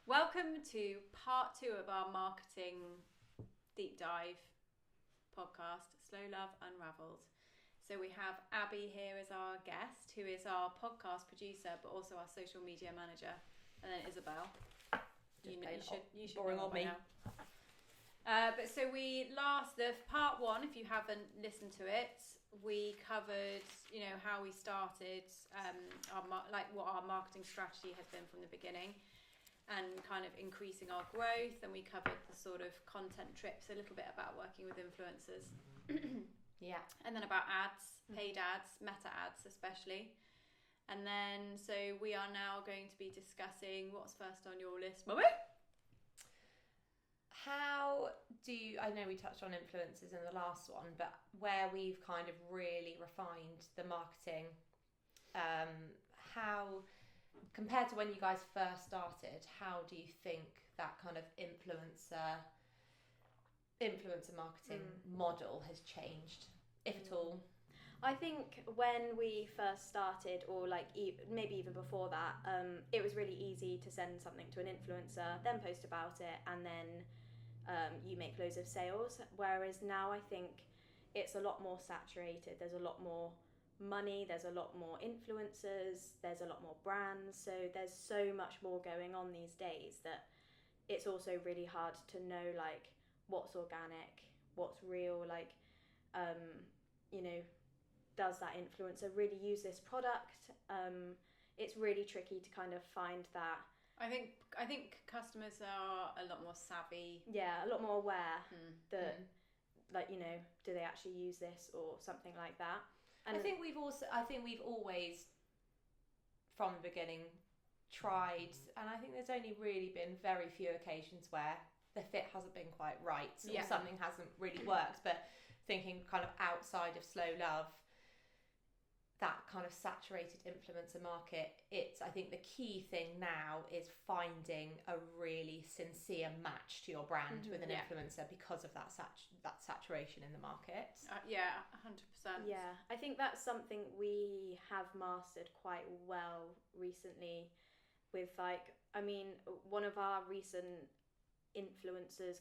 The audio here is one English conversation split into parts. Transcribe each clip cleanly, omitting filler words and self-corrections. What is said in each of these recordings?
Welcome to part 2 of our marketing deep dive podcast, Slow Love Unravelled. So we have Abby here as our guest, who is our podcast producer, but also our social media manager. And then Isabel. You should know by now. But so the part 1, if you haven't listened to it, we covered, how we started, what our marketing strategy has been from the beginning, and kind of increasing our growth. And we covered the sort of content trips, a little bit about working with influencers. Yeah. And then about ads, paid ads, meta ads especially. And then, so we are now going to be discussing what's first on your list, Mummy? I know we touched on influencers in the last one, but where we've kind of really refined the marketing, how, compared to when you guys first started, how do you think that kind of influencer marketing model has changed, if at all? I think when we first started, or maybe even before that, it was really easy to send something to an influencer, then post about it, and then you make loads of sales. Whereas now I think it's a lot more saturated. There's a lot more money, there's a lot more influencers, there's a lot more brands. So there's so much more going on these days that it's also really hard to know what's organic, what's real, does that influencer really use this product? It's really tricky to kind of find that. I think customers are a lot more savvy. Yeah, a lot more aware that, do they actually use this or something like that? And I think we've always, from the beginning, tried, and I think there's only really been very few occasions where the fit hasn't been quite right, or something hasn't really worked. But thinking kind of outside of Slow Love, that kind of saturated influencer market, I think the key thing now is finding a really sincere match to your brand with an influencer because of that saturation in the market. 100%. Yeah, I think that's something we have mastered quite well recently with one of our recent influencers,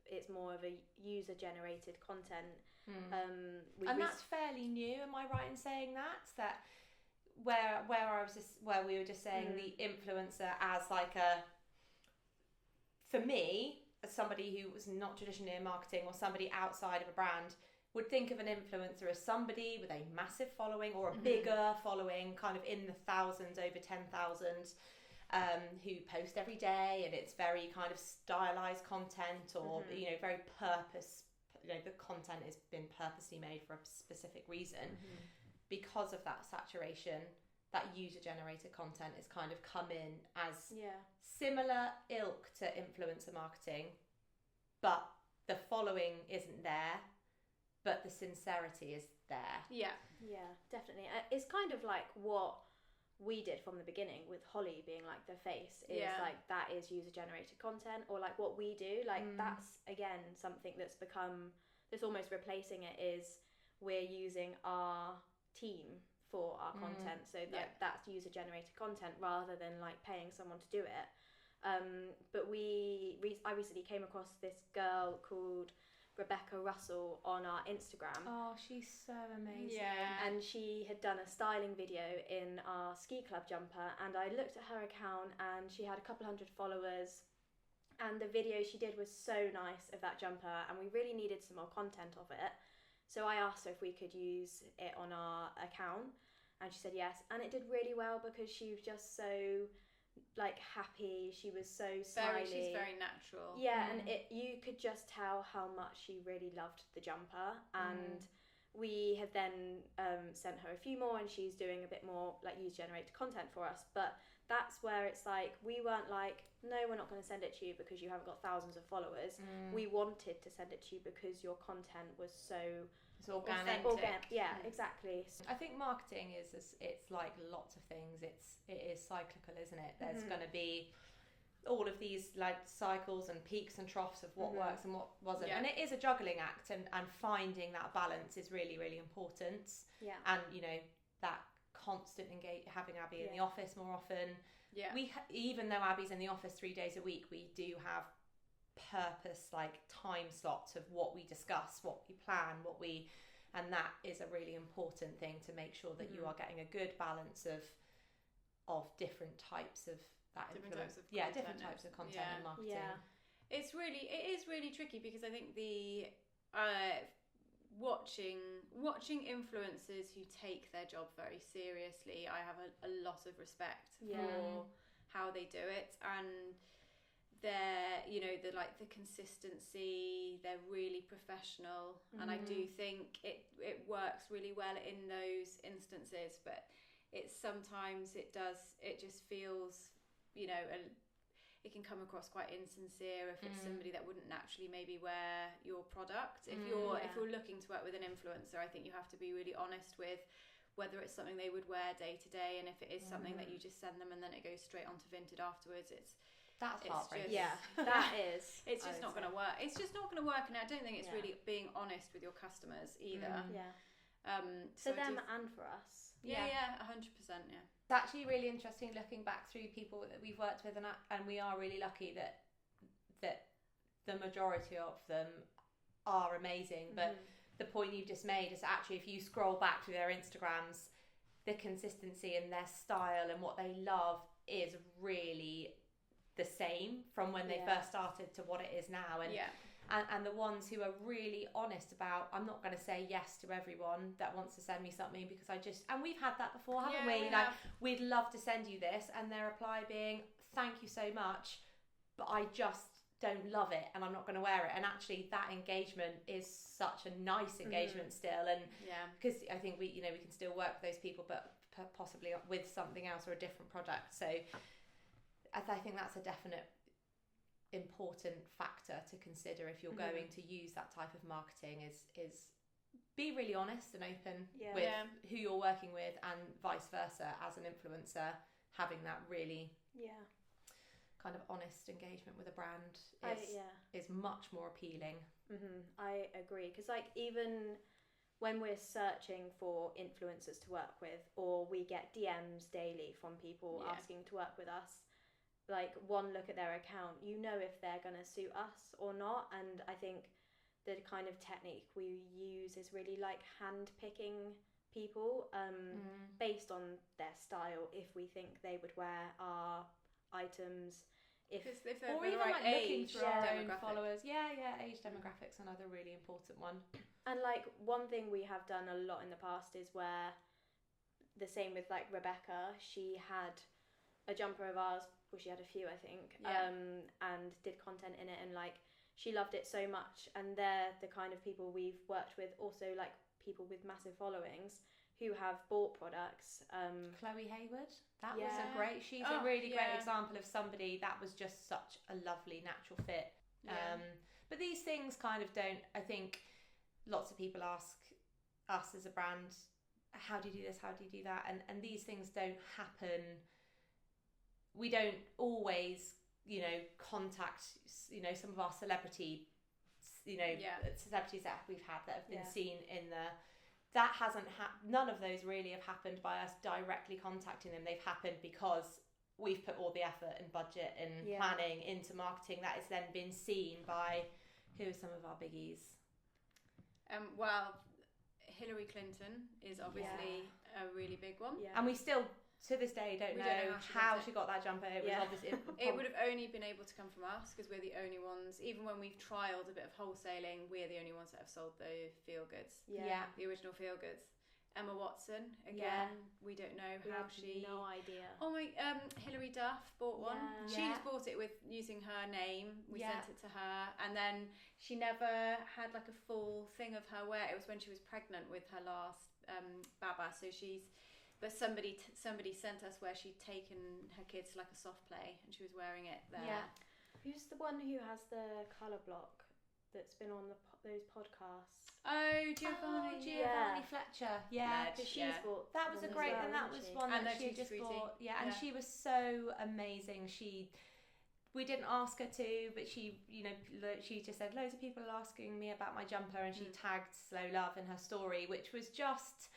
it's more of a user generated content. And that's fairly new, am I right in saying that where we were just saying the influencer as for me, as somebody who was not traditionally in marketing or somebody outside of a brand, would think of an influencer as somebody with a massive following or a bigger following, kind of in the thousands, over 10,000, who post every day, and it's very kind of stylized content, or very the content has been purposely made for a specific reason. Because of that saturation, that user generated content has kind of come in as similar ilk to influencer marketing, but the following isn't there, but the sincerity is there. Yeah, definitely. It's kind of like what we did from the beginning with Holly being the face is that is user generated content, or what we do, that's again something that's almost replacing it, is we're using our team for our content, so that's user generated content rather than paying someone to do it. But I recently came across this girl called Rebecca Russell on our Instagram. Oh, she's so amazing. Yeah. And she had done a styling video in our ski club jumper, and I looked at her account and she had a couple hundred followers, and the video she did was so nice of that jumper, and we really needed some more content of it. So I asked her if we could use it on our account, and she said yes, and it did really well because she was just so happy. She was so smiley. She's very natural. Yeah, and you could just tell how much she really loved the jumper, and we have then sent her a few more, and she's doing a bit more user generated content for us. But that's where it's we weren't no, we're not going to send it to you because you haven't got thousands of followers. We wanted to send it to you because your content was so organic. Yeah, exactly. I think marketing it's like lots of things. It is cyclical, isn't it? There's going to be all of these cycles and peaks and troughs of what works and what wasn't, and it is a juggling act, and finding that balance is really, really important. And that constant having Abby in the office more often, Yeah. Even though Abby's in the office 3 days a week, we do have purpose, like time slots of what we discuss, what we plan, and that is a really important thing, to make sure that you are getting a good balance of different types of that different influence. types of content. Different types of content and marketing. Yeah. It is really tricky, because I think the watching influencers who take their job very seriously, I have a lot of respect for how they do it, and they're, you know, the consistency, they're really professional, and I do think it works really well in those instances, but it just feels, you know, it can come across quite insincere if it's somebody that wouldn't naturally maybe wear your product. If you're looking to work with an influencer, I think you have to be really honest with whether it's something they would wear day to day, and if it is something that you just send them and then it goes straight onto Vinted afterwards, That's heartbreaking. That is. It's just not going to work. It's just not going to work, and I don't think it's really being honest with your customers either. For them and for us. 100%. Yeah. It's actually really interesting looking back through people that we've worked with, and we are really lucky that the majority of them are amazing. But the point you've just made is actually, if you scroll back through their Instagrams, the consistency in their style and what they love is really the same from when they first started to what it is now. And the ones who are really honest about, I'm not going to say yes to everyone that wants to send me something, because and we've had that before, haven't we? We'd love to send you this, and their reply being, thank you so much, but I just don't love it, and I'm not going to wear it. And actually that engagement is such a nice engagement still, and because I think we can still work with those people, but possibly with something else or a different product. So I think that's a definite important factor to consider if you're going to use that type of marketing, is be really honest and open with who you're working with, and vice versa as an influencer, having that really kind of honest engagement with a brand is much more appealing. I agree, because even when we're searching for influencers to work with, or we get DMs daily from people asking to work with us, like one look at their account, you know if they're going to suit us or not. And I think the kind of technique we use is really like hand picking people based on their style, if we think they would wear our items, if they're or even right like looking age, through our own followers. Age demographics, another really important one. And like one thing we have done a lot in the past is where, the same with like Rebecca, she had a jumper of ours, well, she had a few I think, and did content in it, and like she loved it so much, and they're the kind of people we've worked with, also like people with massive followings who have bought products. Chloe Hayward, she's a really great example of somebody that was just such a lovely natural fit. But these things kind of don't, I think lots of people ask us as a brand, how do you do this, how do you do that, and these things don't happen. We don't always, contact, some of our celebrities that we've had that have been seen in that hasn't none of those really have happened by us directly contacting them. They've happened because we've put all the effort and budget and planning into marketing that has then been seen by, who are some of our biggies? Well, Hillary Clinton is obviously a really big one. And we still, to this day, don't know how she got that jumper. It was obviously it would have only been able to come from us, because we're the only ones, even when we've trialled a bit of wholesaling, we're the only ones that have sold the feel goods. The original feel goods. Emma Watson, again, we don't know how she... no idea. Oh my, Hilary Duff bought one. She just bought it with using her name. We sent it to her, and then she never had like a full thing of her wear. It was when she was pregnant with her last Baba, so but somebody sent us where she'd taken her kids to like a soft play, and she was wearing it there. Who's the one who has the colour block that's been on those podcasts? Oh, Giovanni Fletcher. She's bought. That was a great, and that was one that she just bought. And she was so amazing. We didn't ask her to, but she just said, loads of people are asking me about my jumper, and she tagged Slow Love in her story, which was just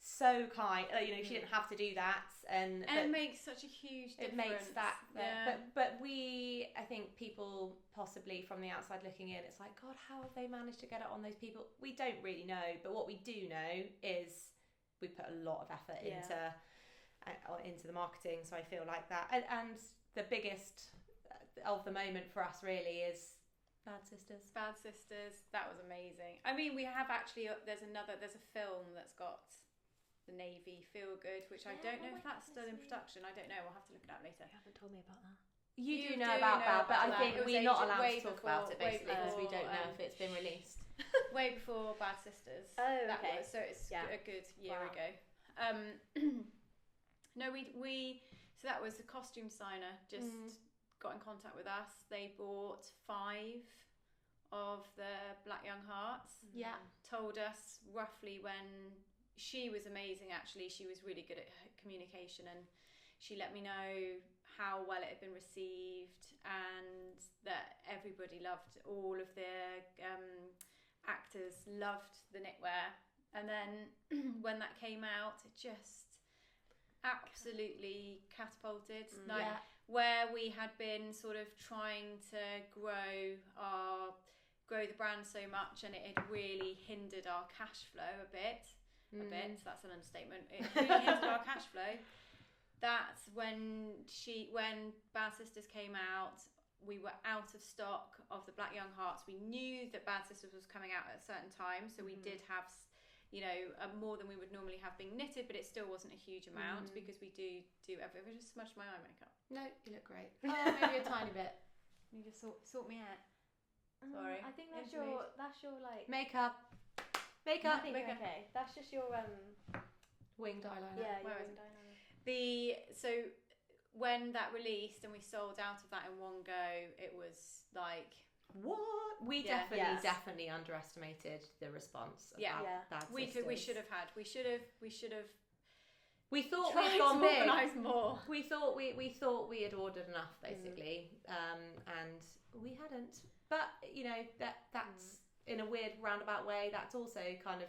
so kind. She didn't have to do that, and it makes such a huge difference. It makes that. Yeah. But I think people possibly from the outside looking in, it's like, God, how have they managed to get it on those people? We don't really know, but what we do know is we put a lot of effort into the marketing. So I feel like that, and the biggest of the moment for us really is Bad Sisters. That was amazing. I mean, we have actually there's a film that's got the Navy Feel Good, which I don't know if that's still in production. I don't know. We'll have to look it up later. You haven't told me about that. You do know about that, but I think we're not allowed to talk about it basically because we don't know if it's been released. Way before Bad Sisters. Oh, That okay. was, so it's a good year ago. No, so that was a costume designer just got in contact with us. They bought 5 of the Black Young Hearts. Yeah. Told us roughly when. She was amazing, actually. She was really good at communication, and she let me know how well it had been received and that everybody loved, all of the actors loved the knitwear. And then when that came out, it just absolutely catapulted. Where we had been sort of trying to grow the brand so much, and it had really hindered our cash flow a bit. That's an understatement. It really hindered our cash flow. That's when Bad Sisters came out. We were out of stock of the Black Young Hearts. We knew that Bad Sisters was coming out at a certain time, so we did have, more than we would normally have being knitted, but it still wasn't a huge amount because we do everything. I just smudged my eye makeup. No, you look great. Oh, maybe a tiny bit. You just sort me out. Sorry. I think that's your like Makeup. I think okay. That's just your winged eyeliner. Yeah, your Where winged eyeliner. So when that released and we sold out of that in one go, it was like, what? We definitely underestimated the response. Bad Sisters. We should have had. We should have. We thought tried we'd gone to big. organise more. We thought we had ordered enough basically, and we hadn't. But that's in a weird roundabout way. That's also kind of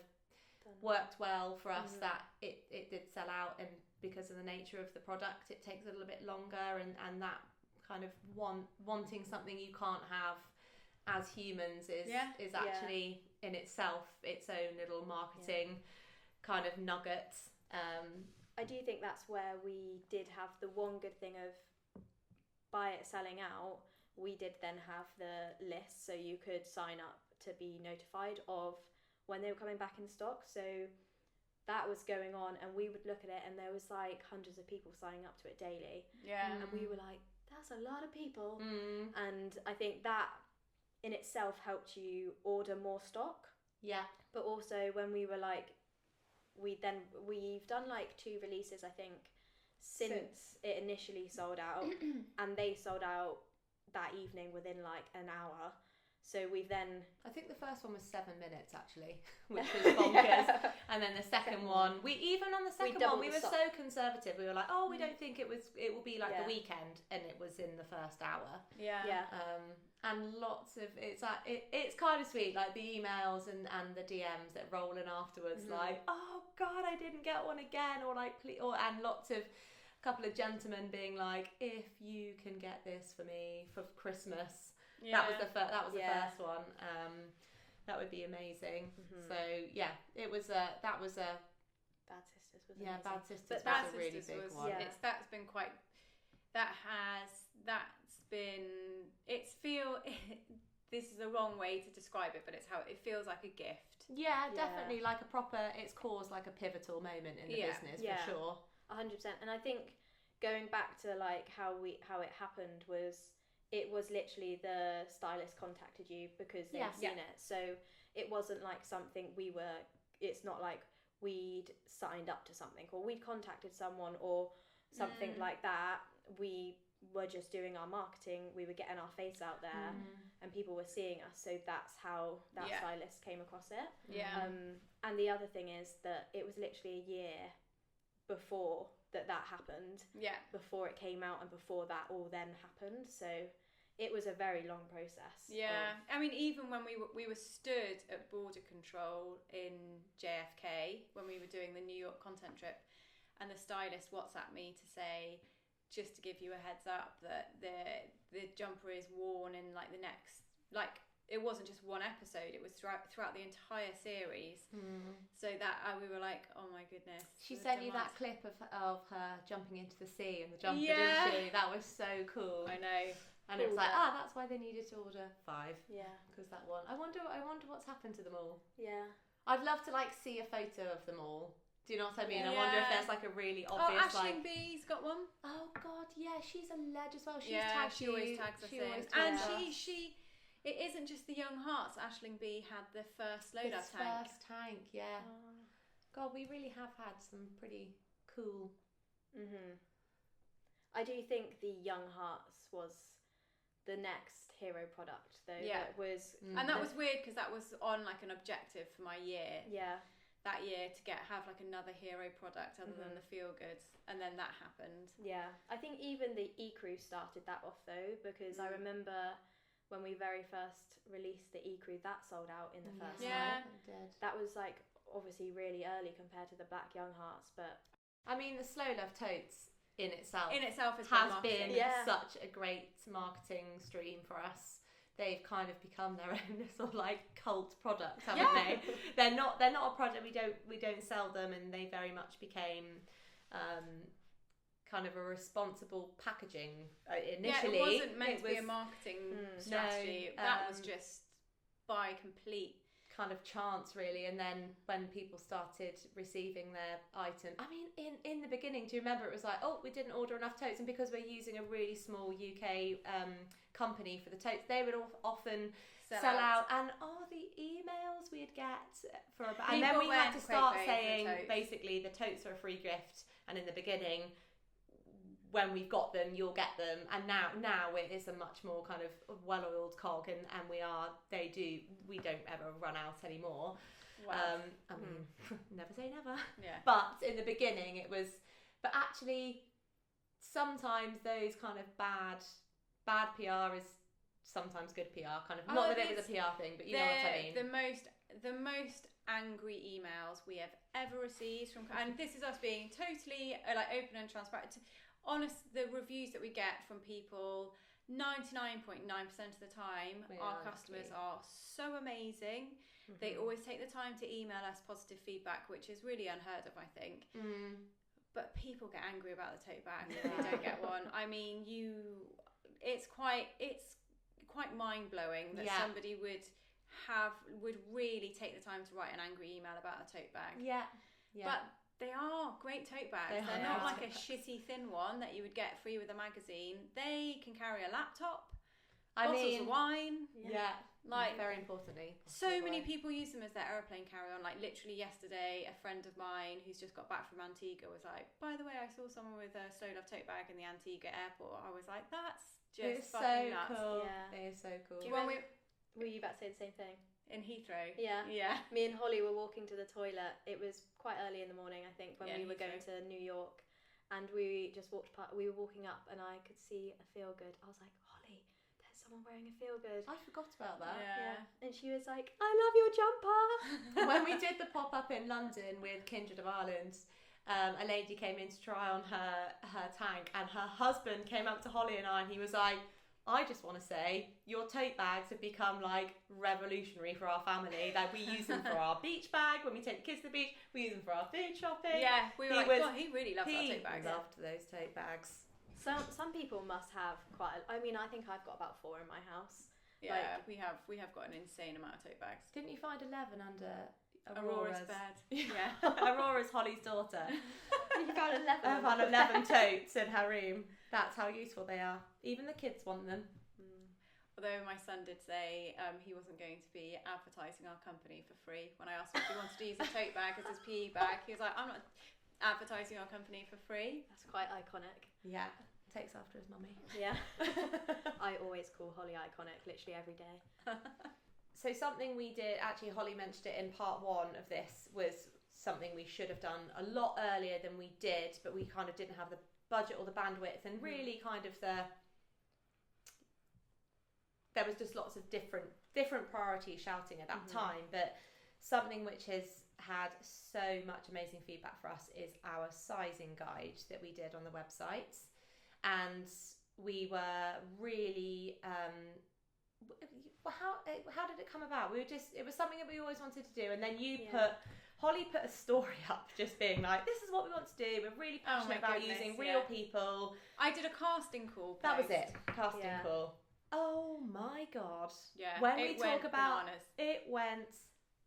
worked well for us that it did sell out, and because of the nature of the product, it takes a little bit longer, and that kind of wanting something you can't have as humans is actually in itself its own little marketing kind of nugget. I do think that's where we did have the one good thing of by it selling out, we did then have the list, so you could sign up to be notified of when they were coming back in stock. So that was going on, and we would look at it, and there was like hundreds of people signing up to it daily. And we were like, that's a lot of people. And I think that in itself helped you order more stock. But also when we were like, we've done like 2 releases, I think, since it initially sold out, and they sold out that evening within like an hour. So we've then... I think the first one was 7 minutes actually, which was bonkers. And then the second one, we were so conservative. We were like, we don't think it will be like the weekend, and it was in the first hour. And lots of it's kind of sweet, like the emails and the DMs that roll in afterwards, like, oh God, I didn't get one again, or like, please, and lots of couple of gentlemen being like, if you can get this for me for Christmas. That was the first one. That would be amazing. So it was that was a Bad Sisters was amazing. Bad Sisters but was Bad a really Sisters big was, one. This is the wrong way to describe it, but it's how it feels like a gift. Definitely like a proper. It's caused like a pivotal moment in the business for sure. 100%. And I think going back to like how it happened was. It was literally the stylist contacted you because they'd seen it. So it wasn't like something it's not like we'd signed up to something or we'd contacted someone or something like that. We were just doing our marketing. We were getting our face out there and people were seeing us. So that's how that stylist came across it. And the other thing is that it was literally a year before that happened, before it came out and before that all then happened. So it was a very long process. Yeah, I mean, even when we were stood at border control in JFK when we were doing the New York content trip, and the stylist WhatsApped me to say, just to give you a heads up that the jumper is worn in like the next, like, it wasn't just one episode, it was throughout the entire series. So that we were like, oh my goodness. She sent you that clip of her jumping into the sea and the jumper, didn't she? That was so cool. I know. And it was like, that's why they needed to order 5. Yeah. Because that one. I wonder what's happened to them all. Yeah. I'd love to like see a photo of them all. Do you know what I mean? Yeah. I wonder if there's like a really obvious Aisling B's got one. Oh God, yeah, she's a ledge as well. She always tags us in. And she it isn't just the Young Hearts. Aisling B had the first Slow Love tank. First tank, yeah. God, we really have had some pretty cool. I do think the Young Hearts was the next hero product though. Yeah. That was and that was weird because that was on like an objective for my year. Yeah. That year to have like another hero product other than the feel goods, and then that happened. Yeah, I think even the E-Crew started that off though, because I remember when we very first released the E-Crew, that sold out in the first night. That was like obviously really early compared to the Black Young Hearts, but I mean the Slow Love totes in itself has been such a great marketing stream for us. They've kind of become their own sort of like cult product, haven't they? They're not a product, we don't sell them, and they very much became kind of a responsible packaging initially. Yeah, it wasn't meant to be a marketing strategy. No, that was just by complete kind of chance really. And then when people started receiving their item, I mean in the beginning, do you remember it was like, oh, we didn't order enough totes, and because we're using a really small UK company for the totes, they would often sell out. And the emails we'd get and then we had to start saying basically the totes are a free gift, and in the beginning when we've got them you'll get them, and now it is a much more kind of well-oiled cog, and we don't ever run out anymore. Wow. I mean never say never. Yeah. But in the beginning it was, but actually sometimes those kind of bad PR is sometimes good PR, kind of. Not that it was a PR thing, but you know what I mean. The most angry emails we have ever received from, and this is us being totally like open and transparent. Honest, the reviews that we get from people, 99.9% of the time, our customers are so amazing. They always take the time to email us positive feedback, which is really unheard of, I think. But people get angry about the tote bag if they don't get one. I mean, it's quite mind-blowing that somebody would really take the time to write an angry email about a tote bag. But they are great tote bags. They're not like a shitty thin one that you would get free with a magazine. They can carry a laptop, bottles of wine. Like, very importantly, so many people use them as their aeroplane carry-on. Like literally yesterday, a friend of mine who's just got back from Antigua was like, by the way, I saw someone with a Slow Love tote bag in the Antigua airport. I was like, that's just fucking nuts. Cool. Yeah. It is so cool. Were you about to say the same thing? In Heathrow? Yeah. Yeah. Me and Holly were walking to the toilet. It was quite early in the morning, I think, when we were going to New York. And we just walked past, we were walking up and I could see a Feel Good. I was like, Holly, there's someone wearing a Feel Good. I forgot about that. Yeah. And she was like, I love your jumper. When we did the pop-up in London with Kindred of Ireland, a lady came in to try on her tank, and her husband came up to Holly and I, and he was like, I just want to say your tote bags have become like revolutionary for our family. Like we use them for our beach bag when we take the kids to the beach. We use them for our food shopping. Yeah, we were God, he really loves our tote bags. He loved those tote bags. Some people must have quite. I mean, I think I've got about 4 in my house. Yeah, we have got an insane amount of tote bags. Didn't you find 11 under Aurora's bed? Yeah, Aurora's Holly's daughter. You found 11. I found 11 totes in her room. That's how useful they are. Even the kids want them. Although my son did say he wasn't going to be advertising our company for free. When I asked him if he wanted to use a tote bag as his PE bag, he was like, I'm not advertising our company for free. That's quite iconic. Yeah, takes after his mummy. Yeah. I always call Holly iconic, literally every day. So something we did, actually Holly mentioned it in part 1 of this, was something we should have done a lot earlier than we did, but we kind of didn't have the budget or the bandwidth, and really kind of there was just lots of different priorities shouting at that time. But something which has had so much amazing feedback for us is our sizing guide that we did on the website. And we were really how did it come about? It was something that we always wanted to do, and then Holly put a story up just being like, this is what we want to do, we're really passionate about using real people. I did a casting call post. That was it, casting call. Oh my god. Yeah. When we talk about bananas. It went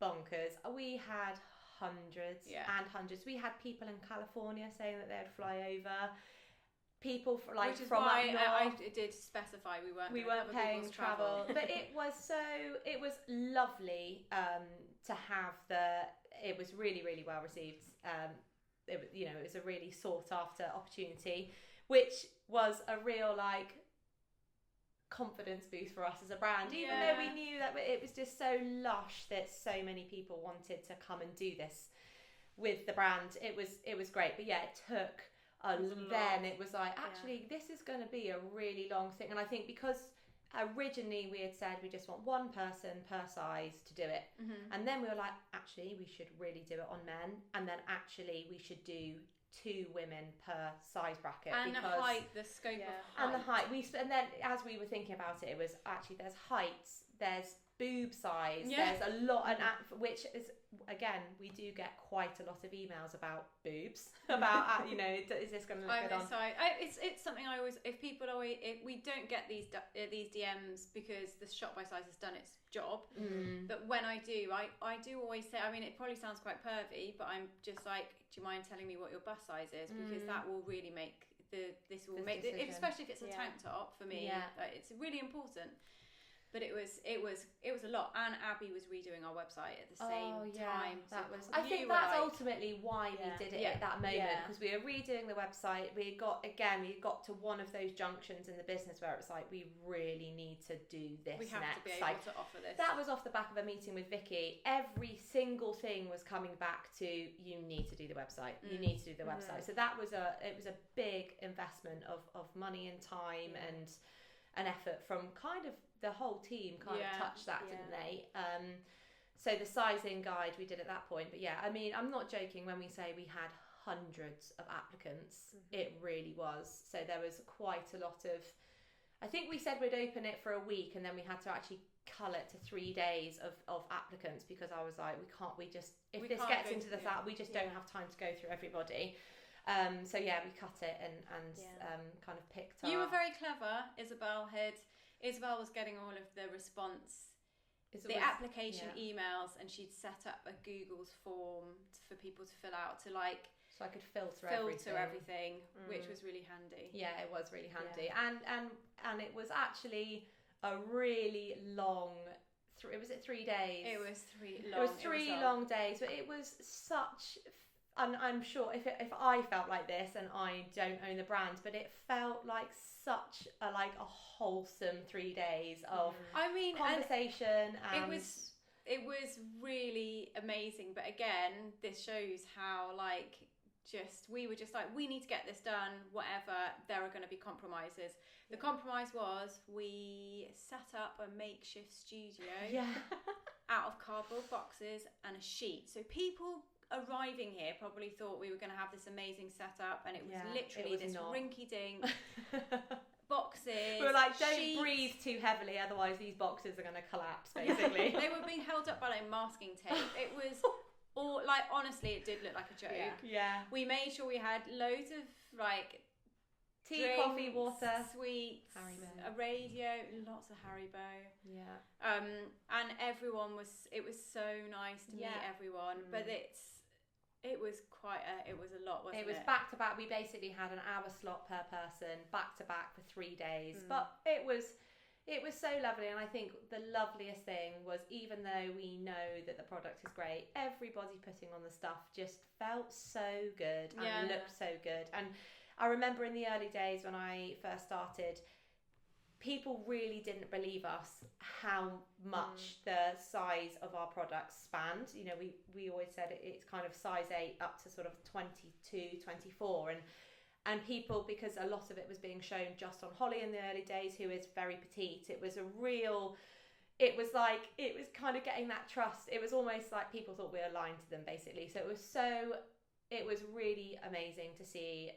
bonkers. We had hundreds and hundreds. We had people in California saying that they'd fly over. People from Which is from why up north. I did specify we weren't paying travel. But it was lovely to have it was really, really well received. It was a really sought after opportunity, which was a real confidence boost for us as a brand, even though we knew that it was just so lush that so many people wanted to come and do this with the brand. It was great, but it took then it was like, actually this is going to be a really long thing. And I think because originally we had said we just want one person per size to do it, and then we were like, actually we should really do it on men, and then actually we should do 2 women per size bracket, and because the height, the scope of height. And the height, and then as we were thinking about it, it was actually there's heights, there's boob size, there's a lot, which is, again, we do get quite a lot of emails about boobs, about is this going to look good on? Sorry, it's something I always, if we don't get these DMs because the Shop by Size has done its job, but when I do always say, I mean, it probably sounds quite pervy, but I'm just like, do you mind telling me what your bust size is, because that will really make especially if it's a tank top for me, it's really important. But it was a lot, and Abby was redoing our website at the same time. I think that's ultimately why we did it at that moment, because we were redoing the website. We got to one of those junctions in the business where it was like, we really need to do this. We have next. to be able to offer this. That was off the back of a meeting with Vicky. Every single thing was coming back to, you need to do the website. You need to do the website. So that was a big investment of money and time and an effort from kind of the whole team touched that, didn't they? So the sizing guide we did at that point. But I mean, I'm not joking when we say we had hundreds of applicants. It really was. So there was quite a lot of, I think we said we'd open it for a week, and then we had to actually cull it to 3 days of applicants, because I was like, we just don't have time to go through everybody. So we cut it and kind of picked up. You were very clever. Isabel was getting all of the response, the application emails, and she'd set up a Google's form for people to fill out to so I could filter everything, which was really handy. Yeah, it was really handy, and it was actually a really long. Was it 3 days? It was 3 long. It was 3 long days, but it was such. And I'm sure if I felt like this, and I don't own the brand, but it felt like such a wholesome 3 days of conversation, and it was really amazing. But again, this shows how we were just like, we need to get this done, whatever, there are going to be compromises. The compromise was we set up a makeshift studio out of cardboard boxes and a sheet, so people arriving here probably thought we were going to have this amazing setup, and it was literally this rinky-dink boxes. We were like, don't breathe too heavily, otherwise these boxes are going to collapse, basically. They were being held up by masking tape. It was all honestly, it did look like a joke. We made sure we had loads of tea, drinks, coffee, water, sweets, Haribo. A radio, lots of Haribo. And everyone it was so nice to meet everyone, but it was a lot, wasn't it? It was back to back. We basically had an hour slot per person, back to back for 3 days. But it was so lovely, and I think the loveliest thing was, even though we know that the product is great, everybody putting on the stuff just felt so good and looked so good. And I remember in the early days when I first started, people really didn't believe us how much the size of our products spanned. We always said it's kind of size 8 up to sort of 22, 24, And people, because a lot of it was being shown just on Holly in the early days, who is very petite, it was kind of getting that trust. It was almost like people thought we were lying to them, basically. So it was really amazing to see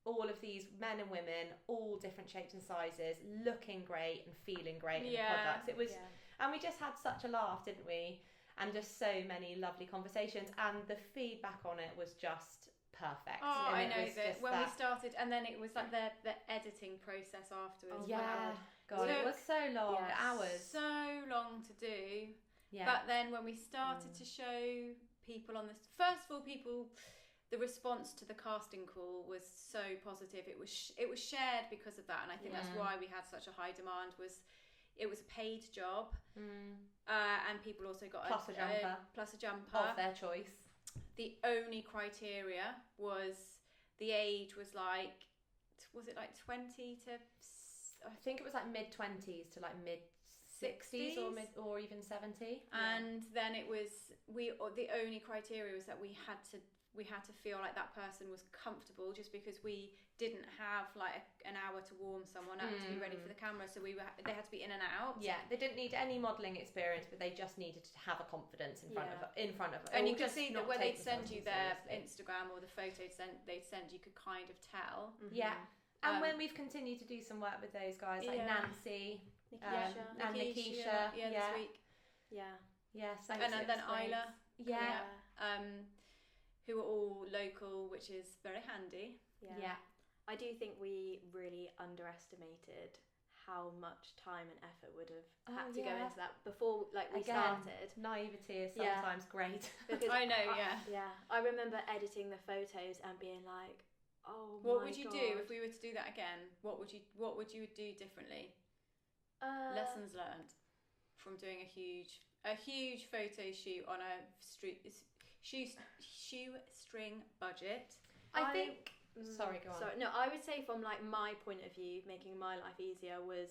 all of these men and women, all different shapes and sizes, looking great and feeling great in the products. It was, and we just had such a laugh, didn't we? And just so many lovely conversations, and the feedback on it was just perfect. Oh, and I know that when we started, and then it was like the editing process afterwards. God, it was so long, hours. So long to do. Yeah. But then when we started to show people on this, first of all, the response to the casting call was so positive. It was shared because of that, and I think that's why we had such a high demand. It was a paid job, and people also got plus a jumper of their choice. The only criteria was the age was like 20 to, I think it was like mid-20s to like mid-60s or even 70. And then it was the only criteria was that we had to feel like that person was comfortable, just because we didn't have like an hour to warm someone up to be ready for the camera, so they had to be in and out. Yeah, they didn't need any modelling experience, but they just needed to have a confidence in front of and you could see that when they'd send you their Instagram or the photos they'd send, you could kind of tell. And when we've continued to do some work with those guys like Nancy, and Nikisha, this week, and then Isla, who are all local, which is very handy. I do think we really underestimated how much time and effort would have had to go into that before we started. Naivety is sometimes great. Because I know, I remember editing the photos and being like, oh my God. What would you do if we were to do that again? What would you do differently? Lessons learned from doing a huge photo shoot on a shoestring budget. I think. Sorry, go on. Sorry, no, I would say from like my point of view, making my life easier would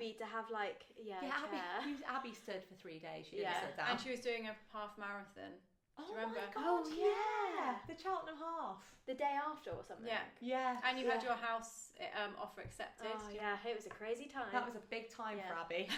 be to have like a chair. Abby stood for 3 days. She didn't sit down, and she was doing a half marathon. Do you remember? My God, the Cheltenham half. The day after or something. Yeah. And you had your house offer accepted. Oh yeah, it was a crazy time. That was a big time for Abby.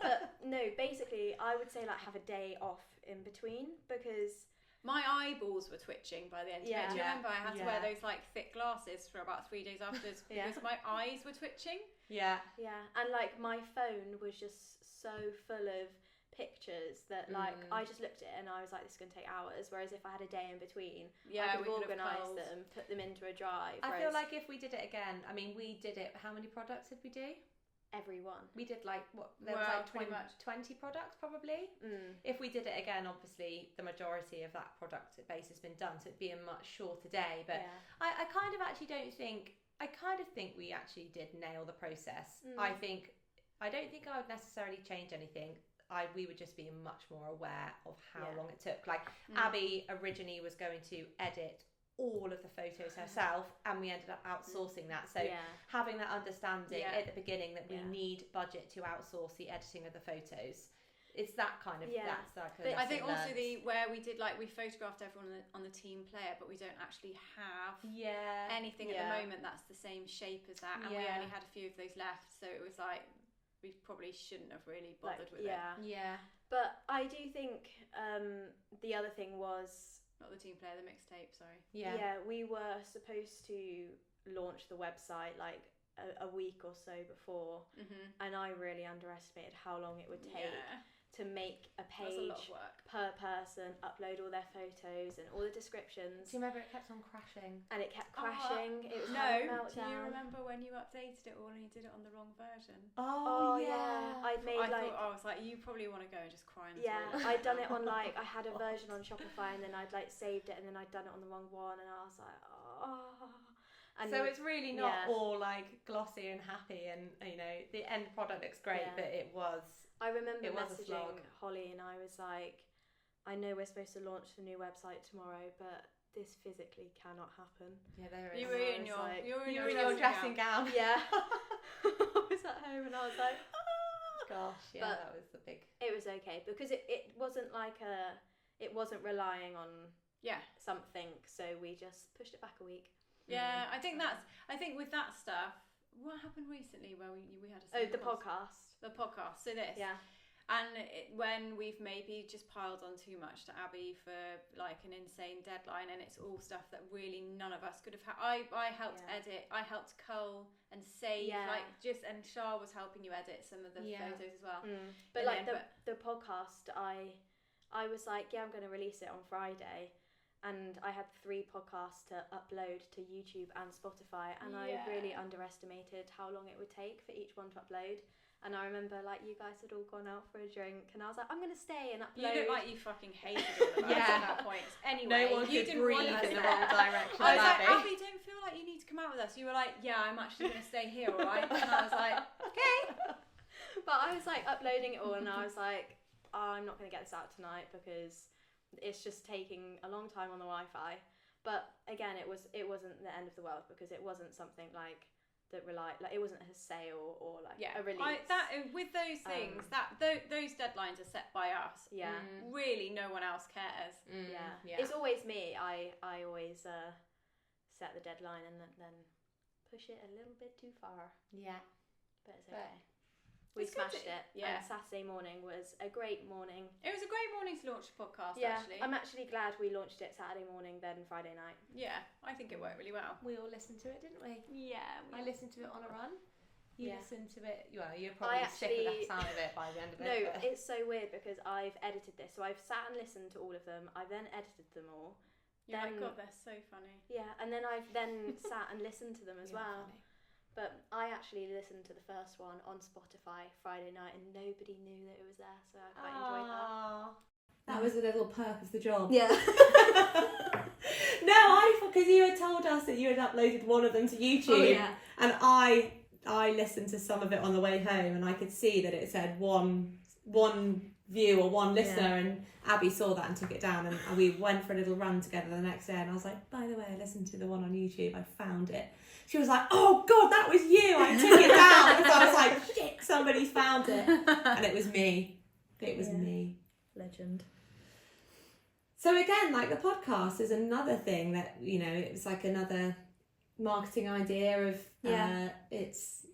But no, basically, I would say like have a day off in between, because my eyeballs were twitching by the end of it. Do you remember? I had to wear those like thick glasses for about 3 days afterwards because my eyes were twitching. Yeah, and like my phone was just so full of pictures that like I just looked at it and I was like, this is going to take hours, whereas if I had a day in between, I could organise them, put them into a drive. I feel like if we did it again, I mean, we did it, how many products did we do? Everyone. We did like was like 20 products probably. If we did it again, obviously the majority of that product base has been done, so it'd be a much shorter day, but I kind of actually think we actually did nail the process. I don't think I would necessarily change anything. We would just be much more aware of how long it took. Like Abby originally was going to edit all of the photos herself, and we ended up outsourcing that. So having that understanding at the beginning that we need budget to outsource the editing of the photos. It's that kind of that's like I think also where we did like we photographed everyone on the team player, but we don't actually have anything at the moment that's the same shape as that, and we only had a few of those left, so it was like we probably shouldn't have really bothered with it. But I do think the other thing was not the team player, the mixtape. Sorry. We were supposed to launch the website like a week or so before, and I really underestimated how long it would take to make a page per person, upload all their photos and all the descriptions. Do you remember it kept on crashing? And it kept crashing. It was do you remember when you updated it all and you did it on the wrong version? Oh yeah. I was like, you probably want to go and just cry in the toilet. I'd done it on like, I had a version on Shopify and then I'd like saved it and then I'd done it on the wrong one and I was like, And so it's really not all like glossy and happy, and you know the end product looks great, but it was. I remember messaging Holly and I was like, I know we're supposed to launch the new website tomorrow, but this physically cannot happen. Yeah, there is. You were in your dressing gown. Yeah. I was at home and I was like, gosh, yeah, that was the big. It was okay because it wasn't like it wasn't relying on something, so we just pushed it back a week. Yeah, I think with that stuff, what happened recently where we had the podcast. The podcast. So this. Yeah. And when we've maybe just piled on too much to Abby for like an insane deadline, and it's all stuff that really none of us could have had. I helped edit, I helped cull and save, and Shah was helping you edit some of the photos as well. But the podcast, I was like, I'm going to release it on Friday, and I had 3 podcasts to upload to YouTube and Spotify, and I really underestimated how long it would take for each one to upload. And I remember, like, you guys had all gone out for a drink, and I was like, I'm going to stay and upload. You look like you fucking hated all of us at that point. Anyway, no one you could didn't breathe in the wrong direction. I was like, Abby, don't feel like you need to come out with us. You were like, yeah, I'm actually going to stay here, all right? And I was like, okay. But I was, like, uploading it all, and I was like, I'm not going to get this out tonight because it's just taking a long time on the Wi-Fi. But, again, it wasn't the end of the world because it wasn't something, like, that it wasn't a sale or like a release. With those things, those deadlines are set by us. Yeah. Really, no one else cares. Yeah. It's always me. I always set the deadline and then push it a little bit too far. Yeah. But it's okay. We smashed it. Yeah. And Saturday morning was a great morning. It was a great morning to launch a podcast, yeah, actually. I'm actually glad we launched it Saturday morning, then Friday night. Yeah, I think it worked really well. We all listened to it, didn't we? Yeah. I listened to it on a run. You listened to it. Well, you're sick probably of the sound of it by the end of it. No, it's so weird because I've edited this. So I've sat and listened to all of them. I've then edited them all. Oh my God, they're so funny. Yeah, and then I've then sat and listened to them as well. Funny. But I actually listened to the first one on Spotify Friday night and nobody knew that it was there, so I quite enjoyed that. That was a little perk of the job. Yeah. No, because you had told us that you had uploaded one of them to YouTube. And I listened to some of it on the way home, and I could see that it said one view or one listener, and Abby saw that and took it down, and we went for a little run together the next day, and I was like, by the way, I listened to the one on YouTube, I found it. She was like, oh God, that was you, I took it down, because I was like, shit, somebody's found it. And it was me. It was me. Legend. So again, like the podcast is another thing that, you know, it was like another marketing idea of, it's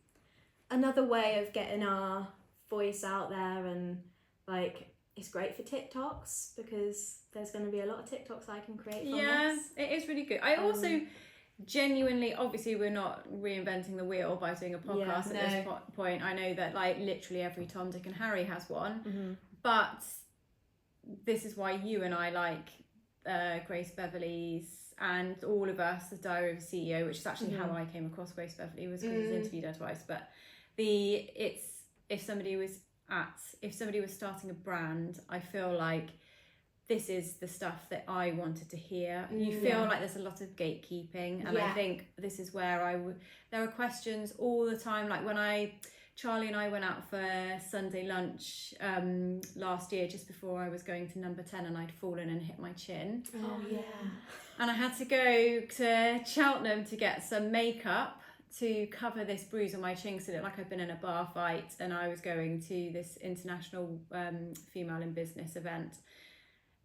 another way of getting our voice out there, and like it's great for TikToks because there's going to be a lot of TikToks I can create from this. It is really good. I also genuinely, obviously we're not reinventing the wheel by doing a podcast at this point. I know that like literally every Tom, Dick and Harry has one, but this is why you and I like Grace Beverley's, and all of us, the Diary of a CEO, which is actually how I came across Grace Beverley, was because I was interviewed her twice. But if somebody was starting a brand, I feel like this is the stuff that I wanted to hear. You feel like there's a lot of gatekeeping, and I think this is where there are questions all the time. Like when Charlie and I went out for Sunday lunch last year, just before I was going to number 10, and I'd fallen and hit my chin. Oh yeah. And I had to go to Cheltenham to get some makeup to cover this bruise on my chin, because it looked like I'd been in a bar fight, and I was going to this international female in business event.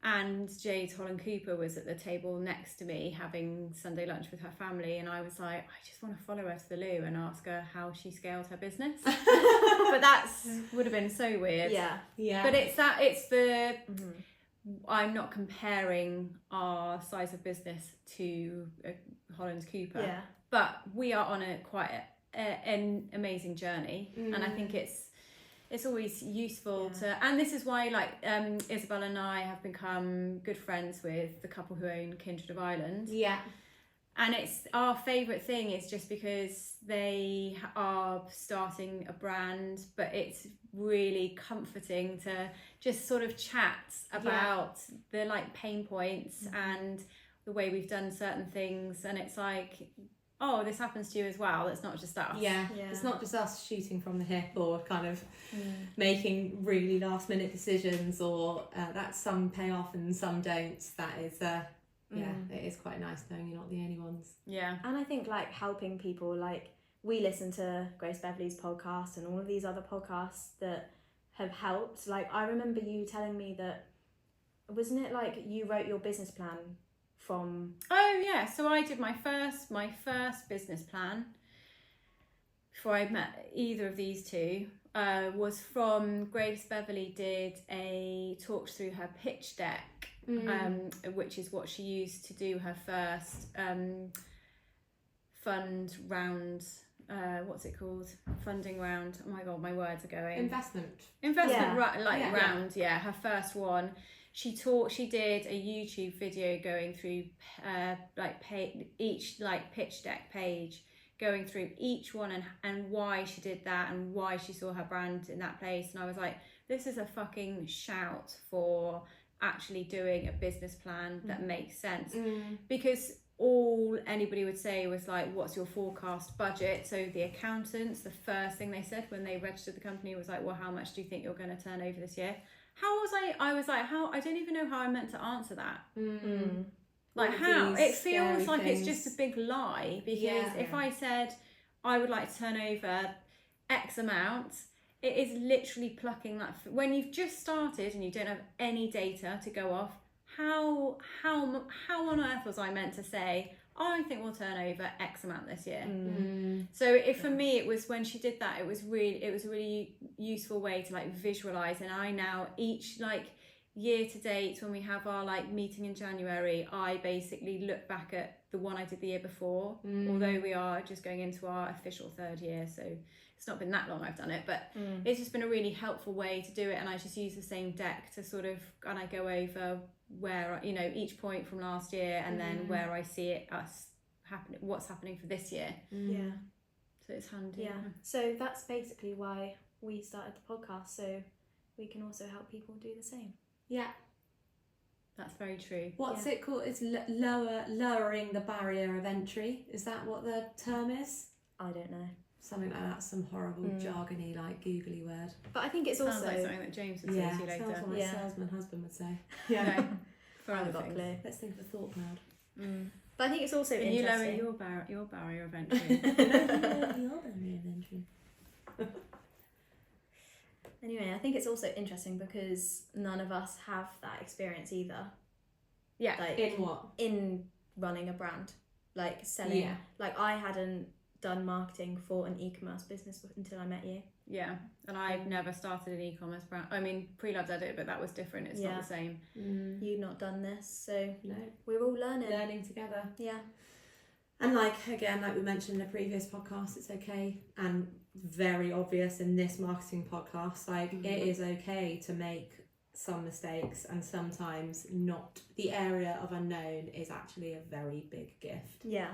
And Jade Holland Cooper was at the table next to me having Sunday lunch with her family, and I was like, I just want to follow her to the loo and ask her how she scaled her business. But that would have been so weird. Yeah. But I'm not comparing our size of business to Holland Cooper. Yeah. But we are on an amazing journey, and I think it's always useful to, and this is why like Isabel and I have become good friends with the couple who own Kindred of Ireland. Yeah. And it's our favourite thing is just because they are starting a brand, but it's really comforting to just sort of chat about the like pain points and the way we've done certain things, and it's like, oh, this happens to you as well. It's not just us. Yeah. It's not just us shooting from the hip or kind of making really last minute decisions, or that some pay off and some don't. That is, it is quite nice knowing you're not the only ones. Yeah. And I think like helping people, like we listen to Grace Beverley's podcast and all of these other podcasts that have helped. Like I remember you telling me that, wasn't it like you wrote your business plan from? Oh yeah, so I did my first business plan before I met either of these two. Was from Grace Beverley did a talk through her pitch deck, which is what she used to do her first fund round. What's it called? Funding round. Oh my god, my words are going. Investment round. Yeah, her first one. She did a YouTube video going through each pitch deck page, going through each one and why she did that and why she saw her brand in that place. And I was like, this is a fucking shout for actually doing a business plan that makes sense. Because all anybody would say was like, what's your forecast budget? So the accountants, the first thing they said when they registered the company was like, well, how much do you think you're going to turn over this year? I was like, I don't even know how I meant to answer that. Like how? It feels like it's just a big lie, because if I said I would like to turn over X amount, it is literally plucking that. When you've just started and you don't have any data to go off, how on earth was I meant to say, I think we'll turn over X amount this year? So for me, it was when she did that, it was a really useful way to like visualize. And I now each year to date, when we have our meeting in January, I basically look back at the one I did the year before, although we are just going into our official 3rd year, so it's not been that long I've done it, but it's just been a really helpful way to do it. And I just use the same deck to sort of, and I go over where, each point from last year, and then where I see what's happening for this year. So it's handy. So that's basically why we started the podcast, so we can also help people do the same. That's very true. What's it called? It's lowering the barrier of entry. Is that what the term is? I don't know. Something like that. Some horrible jargony, googly word. But I think it's Sounds also like something that James would say to you later. Sounds like my salesman husband would say. No, for I other got things. clear. Let's think of a thought cloud. But I think it's also Can you lower interesting. your barrier of entry? Anyway, I think it's also interesting because none of us have that experience either. Yeah. In what? In running a brand, selling. Yeah. I hadn't done marketing for an e-commerce business until I met you. Yeah, and I've never started an e-commerce brand. I mean, Pre-Love did it, but that was different. It's not the same. You've not done this, so No. we're all learning together. Yeah. And again, like we mentioned in the previous podcast, it's okay and very obvious in this marketing podcast, it is okay to make some mistakes, and sometimes not. The area of unknown is actually a very big gift. Yeah.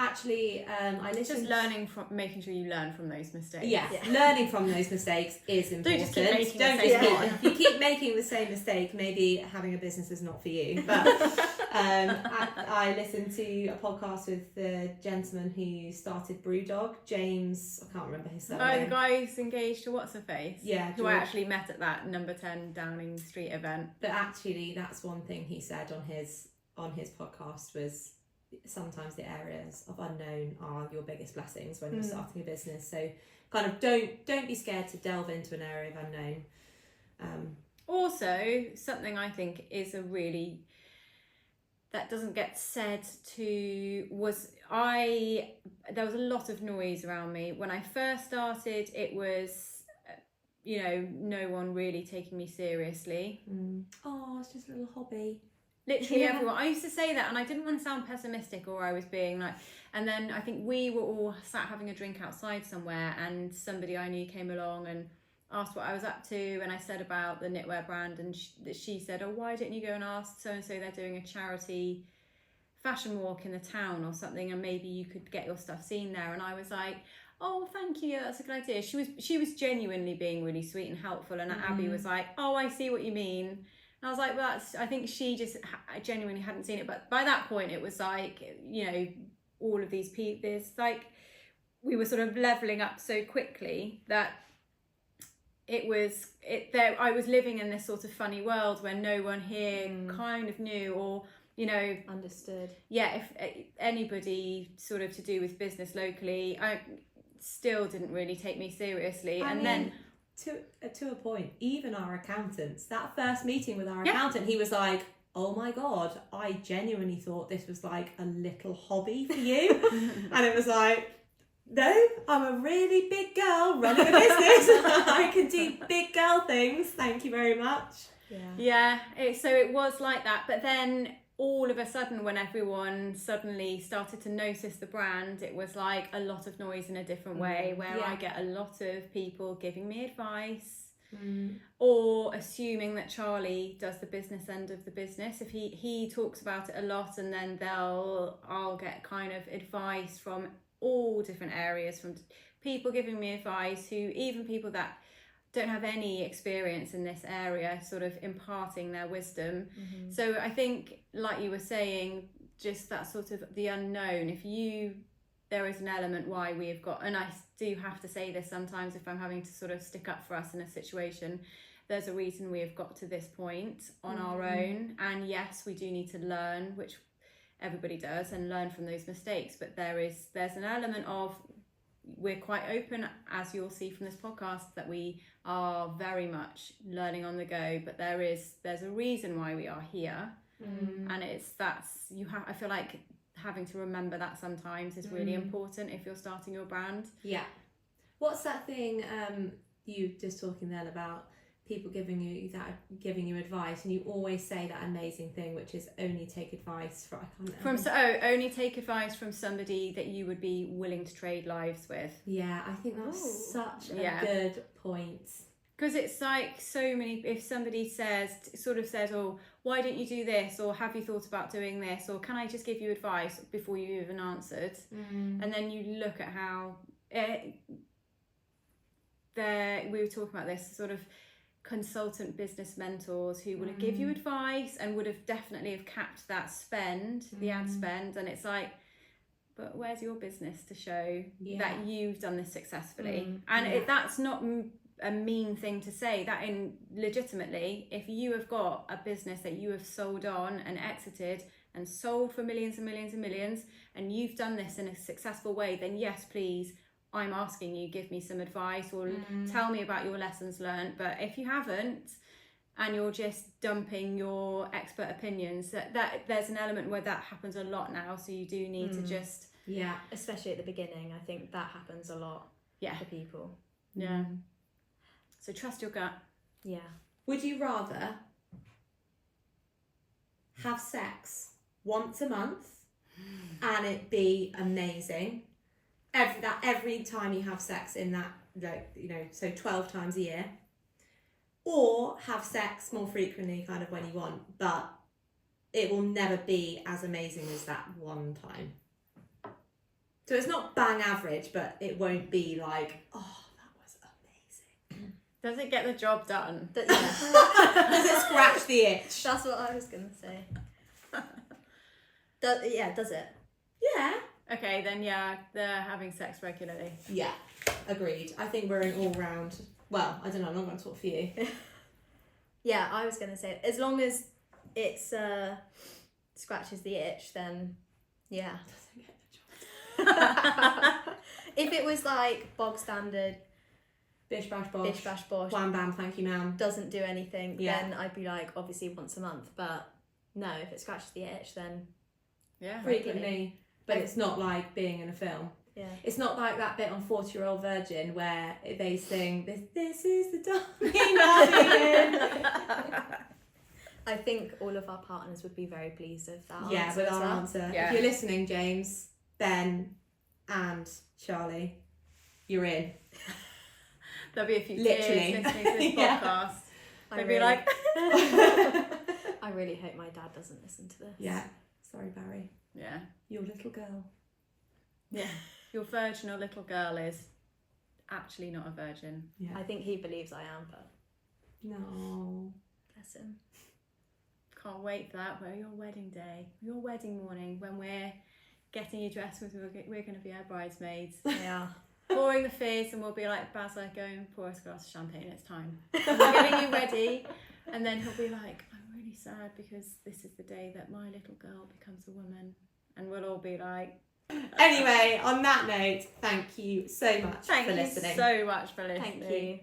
Actually, I listened. Just learning from, making sure you learn from those mistakes. Yeah, learning from those mistakes is important. Don't just keep making Don't the same just one. If you keep making the same mistake, maybe having a business is not for you. But I listened to a podcast with the gentleman who started Brewdog, James. I can't remember his surname. Oh, the guy who's engaged to what's her face? Yeah, who I actually met at that number 10 Downing Street event. But actually, that's one thing he said on his podcast was, sometimes the areas of unknown are your biggest blessings when you're starting a business. So kind of don't be scared to delve into an area of unknown. Also, something I think is that doesn't get said to there was a lot of noise around me when I first started. It was no one really taking me seriously. Oh, it's just a little hobby. Literally everyone. I used to say that, and I didn't want to sound pessimistic, or I was being and then I think we were all sat having a drink outside somewhere, and somebody I knew came along and asked what I was up to, and I said about the knitwear brand, and she said, oh, why don't you go and ask so-and-so, they're doing a charity fashion walk in the town or something, and maybe you could get your stuff seen there. And I was like, oh, thank you, that's a good idea. She was genuinely being really sweet and helpful, and Abby was like, oh, I see what you mean. And I was like, well, I think she just genuinely hadn't seen it. But by that point, it was all of these people, we were sort of leveling up so quickly that I was living in this sort of funny world where no one here kind of knew or, understood. Yeah, if anybody sort of to do with business locally, I still didn't really take me seriously. Then to a point, even our accountants, that first meeting with our accountant, he was like, oh my God, I genuinely thought this was like a little hobby for you. And it was like, no, I'm a really big girl running a business. I can do big girl things. Thank you very much. Yeah, so it was like that. But then all of a sudden, when everyone suddenly started to notice the brand, it was like a lot of noise in a different way, where I get a lot of people giving me advice or assuming that Charlie does the business end of the business. If he talks about it a lot, and then I'll get kind of advice from all different areas, from people giving me advice, even people that don't have any experience in this area, sort of imparting their wisdom. So I think, like you were saying, just that sort of the unknown, there is an element why we've got, and I do have to say this sometimes if I'm having to sort of stick up for us in a situation, there's a reason we have got to this point on our own. And yes, we do need to learn, which everybody does, and learn from those mistakes, but there's an element of, we're quite open, as you'll see from this podcast, that we are very much learning on the go, but there's a reason why we are here. And I feel like having to remember that sometimes is really important if you're starting your brand. Yeah. What's that thing you just talking then about people giving you advice, and you always say that amazing thing, which is only take advice only take advice from somebody that you would be willing to trade lives with. Yeah, I think that's such a good point. Because it's like so many, if somebody says, oh, why don't you do this? Or have you thought about doing this? Or can I just give you advice, before you even answered? And then you look at how we were talking about this sort of consultant business mentors who would give you advice and would have definitely have capped that spend, the ad spend. And it's like, but where's your business to show that you've done this successfully? That's not a mean thing to say. That legitimately, if you have got a business that you have sold on and exited and sold for millions and millions and millions, and you've done this in a successful way, then yes, please, I'm asking you, give me some advice or tell me about your lessons learned. But if you haven't, and you're just dumping your expert opinions, that there's an element where that happens a lot now. So you do need to just... Yeah, especially at the beginning. I think that happens a lot for people. Yeah. So trust your gut. Yeah. Would you rather have sex once a month and it be amazing, every time you have sex in that, so 12 times a year, or have sex more frequently kind of when you want, but it will never be as amazing as that one time? So it's not bang average, but it won't be like, oh, that was amazing. Does it get the job done? Does it scratch the itch? That's what I was going to say. Does it? Yeah. Okay, then they're having sex regularly. Yeah, agreed. I think we're an all-round... Well, I don't know, I'm not going to talk for you. Yeah, I was going to say, as long as it's scratches the itch, then yeah. Doesn't get the job. If it was like bog standard, bish bash bosh, wham bam, thank you ma'am, doesn't do anything, then I'd be like, obviously once a month. But no, if it scratches the itch, then frequently. But it's not like being in a film. Yeah. It's not like that bit on 40-Year-Old Virgin where they sing, this is the darling. I think all of our partners would be very pleased with that. Yeah, with our answer. Yeah. If you're listening, James, Ben, and Charlie, you're in. There'll be a few Literally. tears listening to this podcast. They'll be like... I really hope my dad doesn't listen to this. Yeah. Sorry, Barry. Yeah. Your little girl. Yeah. Your virginal little girl is actually not a virgin. Yeah. I think he believes I am, but... No. Bless him. Can't wait for that. Where your wedding day, your wedding morning, when we're getting you dressed, we're going to be our bridesmaids. Yeah. Pouring the fizz, and we'll be like, Bazza, go and pour us a glass of champagne, it's time. And we're getting you ready, and then he'll be like, I'm really sad because this is the day that my little girl becomes a woman. And we'll all be like... Anyway, on that note, thank you so much for listening. Thank you so much for listening. Thank you.